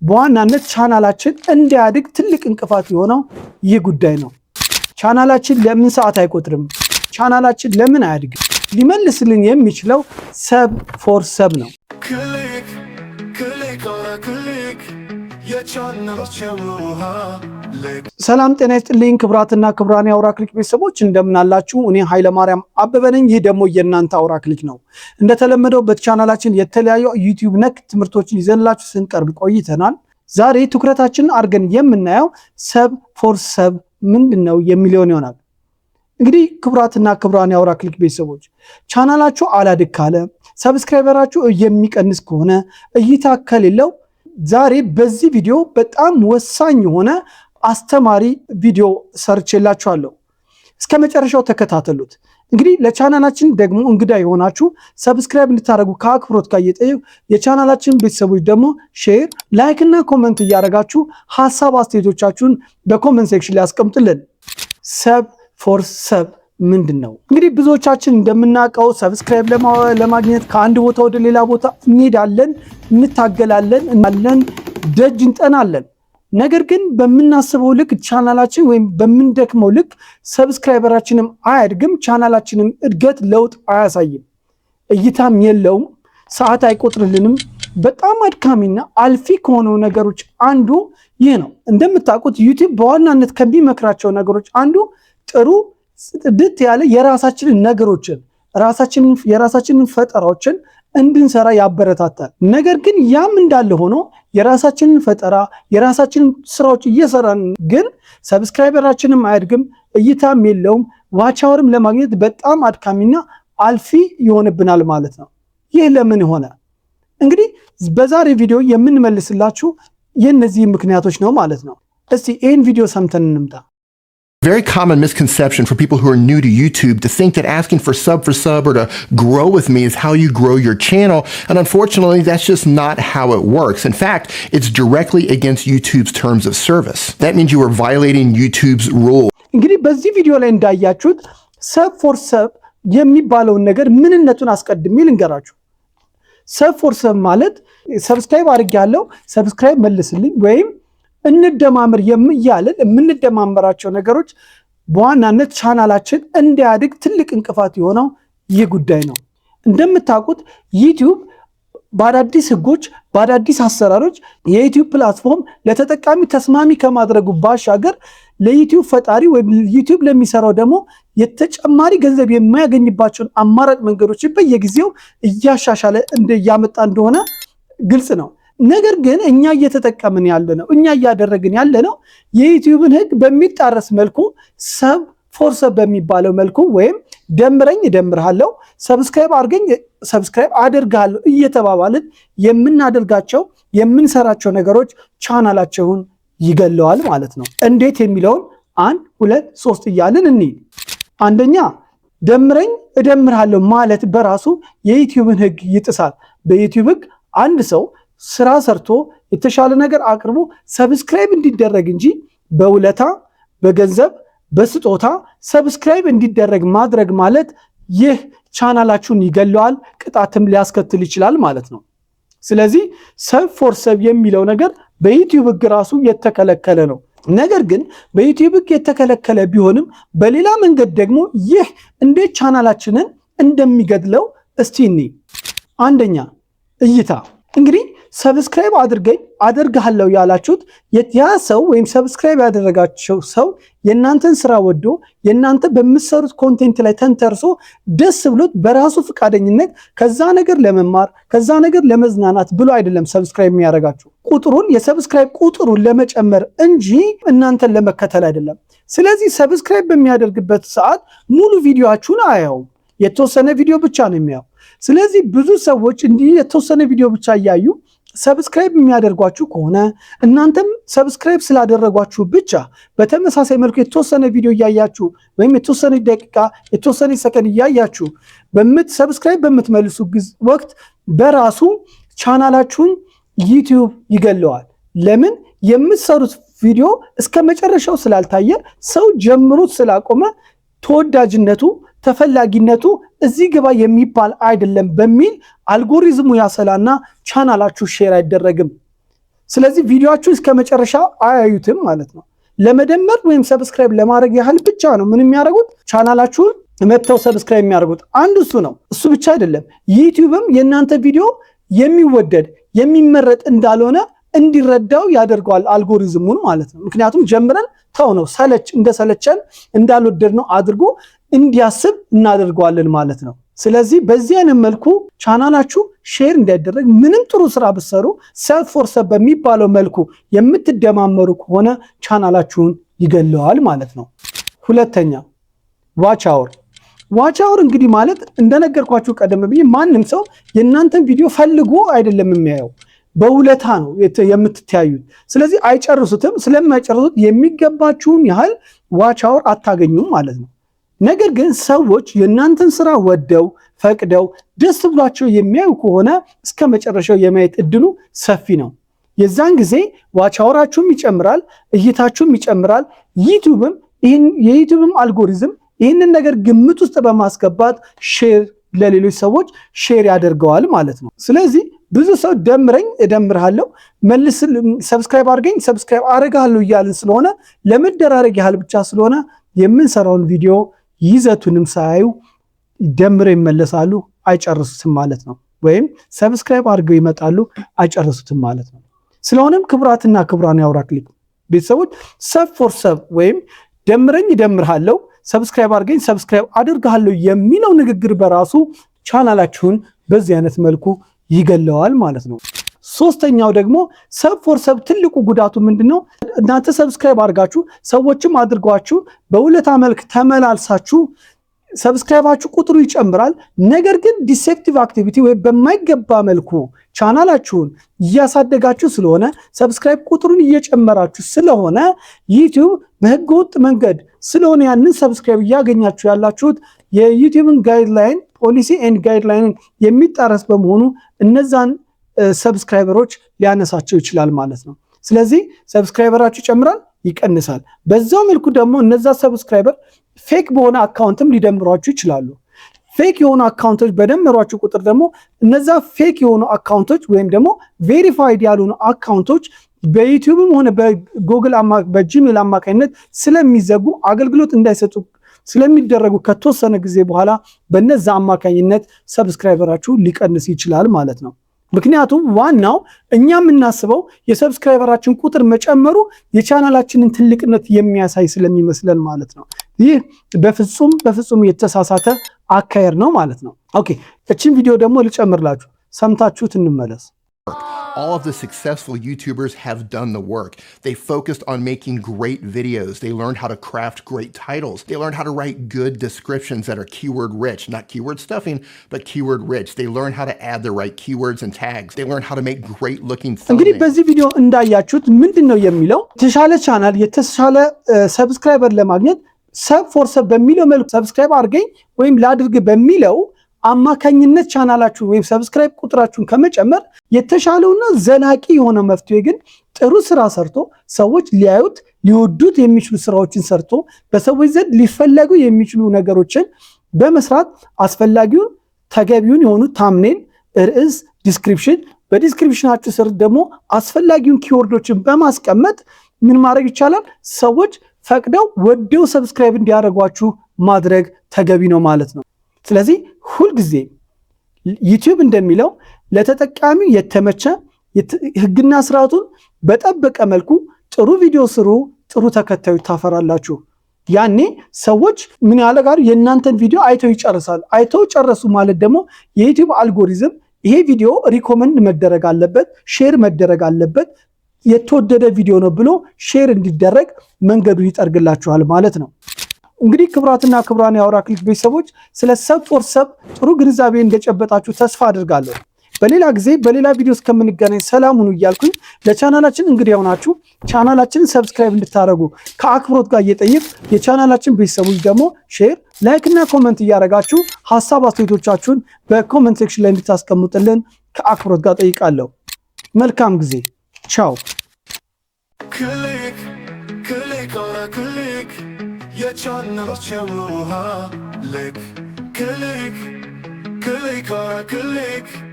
በዋናነት ቻናላችን እንዲያድግ ትልቅ እንቅፋት የሆነው ይህ ጉዳይ ነው። ቻናላችን ለምን ሰዓት አይቆጥርም? ቻናላችን ለምን አያድግም? ሊመልስልን የሚችለው ሰብ ፎር ሰብ ነው። ሰላም ጤና ይስጥልኝ ክብራትና ክብራን የአውራ ክሊክ ቤተሰቦች እንደምን አላችሁ? እኔ ኃይለ ማርያም አበበ ነኝ። ይህ ደግሞ የእናንተ አውራ ክሊክ ነው። እንደተለመደው በቻናላችን የተለያዩ ዩቲዩብ ነክ ትምህርቶችን ይዘንላችሁ ስንቀርብ ቆይተናል። ዛሬ ትኩረታችንን አድርገን የምናየው ሰብ ፎር ሰብ ምንድነው የሚለውን ይሆናል። እንግዲህ ክብራትና ክብራን የአውራ ክሊክ ቤተሰቦች ቻናላችሁ አላድግ ካለ፣ ሰብስክራይበራችሁ የሚቀንስ ከሆነ፣ እይታ ከሌለው ዛሬ በዚህ ቪዲዮ በጣም ወሳኝ የሆነ አስተማሪ ቪዲዮ ሰርቼላችኋለሁ። እስከ መጨረሻው ተከታተሉት። እንግዲህ ለቻናላችን ደግሞ እንግዳ የሆናችሁ ሰብስክራይብ እንድታደርጉ ከአክብሮት ጋር እየጠየቁ የቻናላችን ቤተሰቦች ደግሞ ሼር፣ ላይክ እና ኮመንት እያደረጋችሁ ሐሳብ አስተያየቶቻችሁን በኮመንት ሴክሽን ላይ አስቀምጡልን። ሰብ ፎር ሰብ ምንድን ነው? እንግዲህ ብዙዎቻችን እንደምናውቀው ሰብስክራይብ ለማግኘት ከአንድ ቦታ ወደ ሌላ ቦታ እንሄዳለን፣ እንታገላለን፣ ደጅ እንጠናለን። ነገር ግን በምናስበው ልክ ቻናላችን ወይም በምንደክመው ልክ ሰብስክራይበራችንም አያድግም፣ ቻናላችንም እድገት ለውጥ አያሳይም፣ እይታም የለውም፣ ሰዓት አይቆጥርልንም። በጣም አድካሚና አልፊ ከሆነው ነገሮች አንዱ ይህ ነው። እንደምታውቁት ዩቲዩብ በዋናነት ከሚመክራቸው ነገሮች አንዱ ጥሩ ጽድት ያለ የራሳችንን ነገሮችን የራሳችንን ፈጠራዎችን እንድንሰራ ያበረታታል። ነገር ግን ያም እንዳለ ሆኖ የራሳችንን ፈጠራ የራሳችንን ስራዎች እየሰራን ግን ሰብስክራይበራችንም አያድግም፣ እይታም የለውም፣ ዋቻወርም ለማግኘት በጣም አድካሚና አልፊ ይሆንብናል ማለት ነው። ይህ ለምን ሆነ? እንግዲህ በዛሬ ቪዲዮ የምንመልስላችሁ የእነዚህ ምክንያቶች ነው ማለት ነው። እስቲ ይህን ቪዲዮ ሰምተን እንምጣ። Very common misconception for people who are new to YouTube to think that asking for sub or to grow with me is how you grow your channel. And unfortunately, that's just not how it works. In fact, it's directly against YouTube's terms of service. That means you are violating YouTube's rule. እንግዲህ በዚህ ቪዲዮ ላይ እንዳያችሁት ሰብ ፎር ሰብ የሚባለውን ነገር ምንነቱን አስቀድሜ ልንገራችሁ። ሰብ ፎር ሰብ ማለት ሰብስክራይብ አድርጌያለሁ፣ ሰብስክራይብ መልስልኝ ወይም እንደማመር የሚያለን የምንደማመራቸው ነገሮች በዋናነት ቻናላችን እንዲያድግ ትልቅ እንቅፋት የሆነው ይህ ጉዳይ ነው። እንደምታውቁት ዩቲዩብ በአዳዲስ ህጎች በአዳዲስ አሰራሮች የዩቲዩብ ፕላትፎርም ለተጠቃሚ ተስማሚ ከማድረጉ ባሻገር ለዩቲዩብ ፈጣሪ ወይም ዩቲዩብ ለሚሰራው ደግሞ የተጨማሪ ገንዘብ የሚያገኝባቸውን አማራጭ መንገዶች በየጊዜው እያሻሻለ እያመጣ እንደሆነ ግልጽ ነው። ነገር ግን እኛ እየተጠቀምን ያለነው እኛ እያደረግን ያለነው የዩቲዩብን ህግ በሚጣረስ መልኩ ሰብ ፎር ሰብ በሚባለው መልኩ ወይም ደምረኝ እደምርሃለሁ፣ ሰብስክራይብ አድርገኝ ሰብስክራይብ አደርጋለሁ እየተባባልን የምናደርጋቸው የምንሰራቸው ነገሮች ቻናላቸውን ይገለዋል ማለት ነው። እንዴት የሚለውን 1 2 3 እያልን እንሂድ። አንደኛ ደምረኝ እደምርሃለሁ ማለት በራሱ የዩቲዩብን ህግ ይጥሳል። በዩቲዩብ ህግ አንድ ሰው ስራ ሰርቶ የተሻለ ነገር አቅርቦ ሰብስክራይብ እንዲደረግ እንጂ በውለታ በገንዘብ በስጦታ ሰብስክራይብ እንዲደረግ ማድረግ ማለት ይህ ቻናላችሁን ይገለዋል፣ ቅጣትም ሊያስከትል ይችላል ማለት ነው። ስለዚህ ሰብ ፎር ሰብ የሚለው ነገር በዩቲዩብ ህግ ራሱ የተከለከለ ነው። ነገር ግን በዩቲዩብ ህግ የተከለከለ ቢሆንም በሌላ መንገድ ደግሞ ይህ እንዴት ቻናላችንን እንደሚገድለው እስቲ እንይ። አንደኛ እይታ። እንግዲህ ሰብስክራይብ አደርጋለሁ ያላችሁት ያ ሰው ወይም ሰብስክራይብ ያደረጋቸው ሰው የእናንተን ስራ ወዶ የእናንተ በምትሰሩት ኮንቴንት ላይ ተንተርሶ ደስ ብሎት በራሱ ፈቃደኝነት ከዛ ነገር ለመማር ከዛ ነገር ለመዝናናት ብሎ አይደለም ሰብስክራይብ የሚያደርጋችሁ። የሰብስክራይብ ቁጥሩን ለመጨመር እንጂ እናንተን ለመከተል አይደለም። ስለዚህ ሰብስክራይብ በሚያደርግበት ሰዓት ሙሉ ቪዲዮአችሁን አያዩም፣ የተወሰነ ቪዲዮ ብቻ ነው የሚያዩ። ስለዚህ ብዙ ሰዎች እንዲህ የተወሰነ ቪዲዮ ብቻ እያዩ ሰብስክራይብ የሚያደርጓችሁ ከሆነ እናንተም ሰብስክራይብ ስላደረጓችሁ ብቻ በተመሳሳይ መልኩ የተወሰነ ቪዲዮ እያያችሁ ወይም የተወሰነ ደቂቃ የተወሰነ ሰከንድ እያያችሁ ሰብስክራይብ በምትመልሱ ወቅት በራሱ ቻናላችሁን ዩቲዩብ ይገለዋል። ለምን? የምትሰሩት ቪዲዮ እስከ መጨረሻው ስላልታየ ሰው ጀምሩት ስላቆመ ተወዳጅነቱ ተፈላጊነቱ እዚህ ግባ የሚባል አይደለም በሚል አልጎሪዝሙ ያሰላና ቻናላችሁ ሼር አይደረግም። ስለዚህ ቪዲዮአችሁን እስከ መጨረሻ አያዩትም ማለት ነው። ለመደመር ወይም ሰብስክራይብ ለማድረግ ያህል ብቻ ነው ምን የሚያደርጉት ቻናላችሁን መተው ሰብስክራይብ የሚያደርጉት። አንዱ እሱ ነው። እሱ ብቻ አይደለም፣ ዩቲዩብም የእናንተ ቪዲዮ የሚወደድ የሚመረጥ እንዳልሆነ እንዲረዳው ያደርገዋል አልጎሪዝሙን ማለት ነው። ምክንያቱም ጀምረን ተው ነው እንደሰለቸን እንዳልወደድ ነው አድርጎ እንዲያስብ እናደርገዋለን ማለት ነው። ስለዚህ በዚህ አይነት መልኩ ቻናላችሁ ሼር እንዲያደርግ ምንም ጥሩ ስራ ብትሰሩ ሰልፍ ፎር ሰብ በሚባለው መልኩ የምትደማመሩ ከሆነ ቻናላችሁን ይገለዋል ማለት ነው። ሁለተኛ ዋች አወር እንግዲህ ማለት እንደነገርኳችሁ ቀደም ብዬ ማንም ሰው የእናንተን ቪዲዮ ፈልጎ አይደለም የሚያየው፣ በውለታ ነው የምትተያዩት። ስለዚህ አይጨርሱትም። ስለማይጨርሱት የሚገባችሁን ያህል ዋች አወር አታገኙም ማለት ነው። ነገር ግን ሰዎች የእናንተን ስራ ወደው ፈቅደው ደስ ብሏቸው የሚያዩ ከሆነ እስከ መጨረሻው የማየት እድሉ ሰፊ ነው። የዛን ጊዜ ዋች አወራችሁም ይጨምራል፣ እይታችሁም ይጨምራል። የዩቲዩብም አልጎሪዝም ይህንን ነገር ግምት ውስጥ በማስገባት ለሌሎች ሰዎች ሼር ያደርገዋል ማለት ነው። ስለዚህ ብዙ ሰው ደምረኝ እደምርሃለሁ፣ መልስ ሰብስክራይብ አድርገኝ ሰብስክራይብ አደርግሃለሁ እያልን ስለሆነ ለመደራረግ ያህል ብቻ ስለሆነ የምንሰራውን ቪዲዮ ይዘቱንም ሳያዩ ደምረው ይመለሳሉ፣ አይጨርሱትም ማለት ነው። ወይም ሰብስክራይብ አድርገው ይመጣሉ፣ አይጨርሱትም ማለት ነው። ስለሆነም ክቡራትና ክቡራን የአውራ ክሊክ ቤተሰቦች ሰብ ፎር ሰብ ወይም ደምረኝ እደምርሃለሁ ሰብስክራይብ አድርገኝ ሰብስክራይብ አድርግሃለሁ የሚለው ንግግር በራሱ ቻናላችሁን በዚህ አይነት መልኩ ይገለዋል ማለት ነው። ሶስተኛው ደግሞ ሰብ ፎር ሰብ ትልቁ ጉዳቱ ምንድነው? እናንተ ሰብስክራይብ አድርጋችሁ ሰዎችም አድርጓችሁ በውለታ መልክ ተመላልሳችሁ ሰብስክራይባችሁ ቁጥሩ ይጨምራል። ነገር ግን ዲሴፕቲቭ አክቲቪቲ ወይ በማይገባ መልኩ ቻናላችሁን እያሳደጋችሁ ስለሆነ ሰብስክራይብ ቁጥሩን እየጨመራችሁ ስለሆነ ዩቲዩብ በህገወጥ መንገድ ስለሆነ ያንን ሰብስክራይብ እያገኛችሁ ያላችሁት የዩቲዩብን ጋይድላይን ፖሊሲ ኤንድ ጋይድላይንን የሚጣረስ በመሆኑ እነዛን ሰብስክራይበሮች ሊያነሳቸው ይችላል ማለት ነው። ስለዚህ ሰብስክራይበራችሁ ይጨምራል፣ ይቀንሳል። በዛው መልኩ ደግሞ እነዛ ሰብስክራይበር ፌክ በሆነ አካውንትም ሊደምሯችሁ ይችላሉ። ፌክ የሆኑ አካውንቶች በደመሯችሁ ቁጥር ደግሞ እነዛ ፌክ የሆኑ አካውንቶች ወይም ደግሞ ቬሪፋይድ ያልሆኑ አካውንቶች በዩቲዩብም ሆነ በጉግል በጂሜል አማካኝነት ስለሚዘጉ አገልግሎት እንዳይሰጡ ስለሚደረጉ ከተወሰነ ጊዜ በኋላ በነዛ አማካኝነት ሰብስክራይበራችሁ ሊቀንስ ይችላል ማለት ነው። ምክንያቱም ዋናው እኛ የምናስበው የሰብስክራይበራችን ቁጥር መጨመሩ የቻናላችንን ትልቅነት የሚያሳይ ስለሚመስለን ማለት ነው። ይህ በፍጹም የተሳሳተ አካሄድ ነው ማለት ነው። ኦኬ፣ እቺን ቪዲዮ ደግሞ ልጨምርላችሁ፣ ሰምታችሁት እንመለስ። All of the successful YouTubers have done the work. They focused on making great videos. They learned how to craft great titles. They learned how to write good descriptions that are keyword rich, not keyword stuffing, but keyword rich. They learned how to add the right keywords and tags. They learned how to make great looking thumbnails. እንግዲህ በዚህ ቪዲዮ እንዳያችሁት ምንድነው የሚለው የተሻለ ቻናል የተሻለ ሰብስክራይበር ለማግኘት ሰብ ፎር ሰብ በሚለው መልኩ ሰብስክራይብ አድርገኝ ወይም ላድርግ በሚለው አማካኝነት ቻናላችሁ ወይም ሰብስክራይብ ቁጥራችሁን ከመጨመር የተሻለውና ዘላቂ የሆነ መፍትሄ ግን ጥሩ ስራ ሰርቶ ሰዎች ሊያዩት ሊወዱት የሚችሉ ስራዎችን ሰርቶ በሰዎች ዘንድ ሊፈለጉ የሚችሉ ነገሮችን በመስራት አስፈላጊውን ተገቢውን የሆኑ ታምኔል፣ ርዕስ፣ ዲስክሪፕሽን በዲስክሪፕሽናችሁ ስር ደግሞ አስፈላጊውን ኪወርዶችን በማስቀመጥ ምን ማድረግ ይቻላል? ሰዎች ፈቅደው ወደው ሰብስክራይብ እንዲያደርጓችሁ ማድረግ ተገቢ ነው ማለት ነው። ስለዚህ ሁልጊዜ ዩቲዩብ እንደሚለው ለተጠቃሚው የተመቸ ህግና ስርዓቱን በጠበቀ መልኩ ጥሩ ቪዲዮ ስሩ፣ ጥሩ ተከታዮች ታፈራላችሁ። ያኔ ሰዎች ምን ያደርጋሉ? የእናንተን ቪዲዮ አይተው ይጨርሳሉ። አይተው ጨረሱ ማለት ደግሞ የዩቲዩብ አልጎሪዝም ይሄ ቪዲዮ ሪኮመንድ መደረግ አለበት፣ ሼር መደረግ አለበት፣ የተወደደ ቪዲዮ ነው ብሎ ሼር እንዲደረግ መንገዱ ይጠርግላችኋል ማለት ነው። እንግዲህ ክቡራትና ክቡራን የአውራ ክሊክ ቤተሰቦች ስለ ሰብ ፎር ሰብ ጥሩ ግንዛቤ እንደጨበጣችሁ ተስፋ አድርጋለሁ። በሌላ ጊዜ በሌላ ቪዲዮ እስከምንገናኝ ሰላም ሁኑ እያልኩኝ ለቻናላችን እንግዲህ ያውናችሁ ቻናላችንን ሰብስክራይብ እንድታደርጉ ከአክብሮት ጋር እየጠየቅ የቻናላችን ቤተሰቦች ደግሞ ሼር፣ ላይክ እና ኮመንት እያደረጋችሁ ሀሳብ አስተያየቶቻችሁን በኮመንት ሴክሽን ላይ እንድታስቀምጡልን ከአክብሮት ጋር ጠይቃለሁ። መልካም ጊዜ። ቻው። Your channel, click, click, click, click.